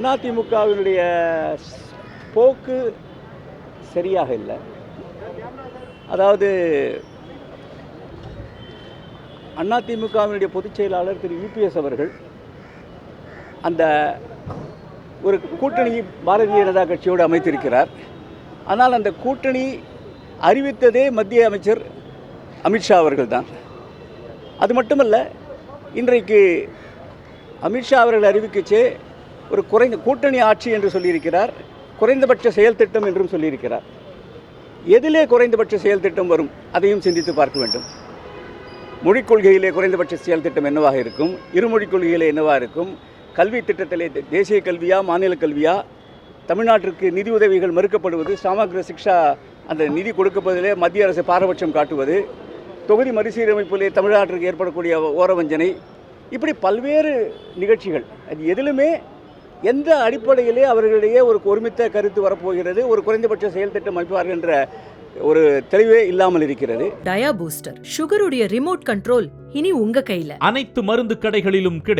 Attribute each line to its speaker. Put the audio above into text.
Speaker 1: அதிமுகவினுடைய போக்கு சரியாக இல்லை. அதாவது அதிமுகவினுடைய பொதுச் செயலாளர் திரு யூபிஎஸ் அவர்கள் அந்த ஒரு கூட்டணி பாரதிய ஜனதா கட்சியோடு அமைத்திருக்கிறார். ஆனால் அந்த கூட்டணி அறிவித்ததே மத்திய அமைச்சர் அமித்ஷா அவர்கள் தான். அது மட்டுமல்ல, இன்றைக்கு அமித்ஷா அவர்கள் அறிவிக்கச்சே ஒரு கூட்டணி ஆட்சி என்று சொல்லியிருக்கிறார், குறைந்தபட்ச செயல் திட்டம் என்றும் சொல்லியிருக்கிறார். எதிலே குறைந்தபட்ச செயல் திட்டம் வரும் அதையும் சிந்தித்து பார்க்க வேண்டும். மொழிக் கொள்கையிலே குறைந்தபட்ச செயல் திட்டம் என்னவாக இருக்கும், இருமொழிக் கொள்கையிலே என்னவாக இருக்கும், கல்வி திட்டத்திலே தேசிய கல்வியா மாநில கல்வியா, தமிழ்நாட்டிற்கு நிதி உதவிகள் மறுக்கப்படுவது, சமக்ர சிக்ஷா அந்த நிதி கொடுக்கப்படுவதிலே மத்திய அரசு பாரபட்சம் காட்டுவது, தொகுதி மறுசீரமைப்பிலே தமிழ்நாட்டிற்கு ஏற்படக்கூடிய ஓரவஞ்சனை, இப்படி பல்வேறு நிகழ்ச்சிகள். அது எதிலுமே எந்த அடிப்படையிலே அவர்களிடையே ஒரு ஒருமித்த கருத்து வரப்போகிறது, ஒரு குறைந்தபட்ச செயல் திட்டம் அமைப்பார்கள் என்ற ஒரு தெளிவே இல்லாமல் இருக்கிறது.
Speaker 2: டயா பூஸ்டர் சுகருடைய ரிமோட் கண்ட்ரோல் இனி உங்க கையில.
Speaker 3: அனைத்து மருந்து கடைகளிலும் கிடைக்கும்.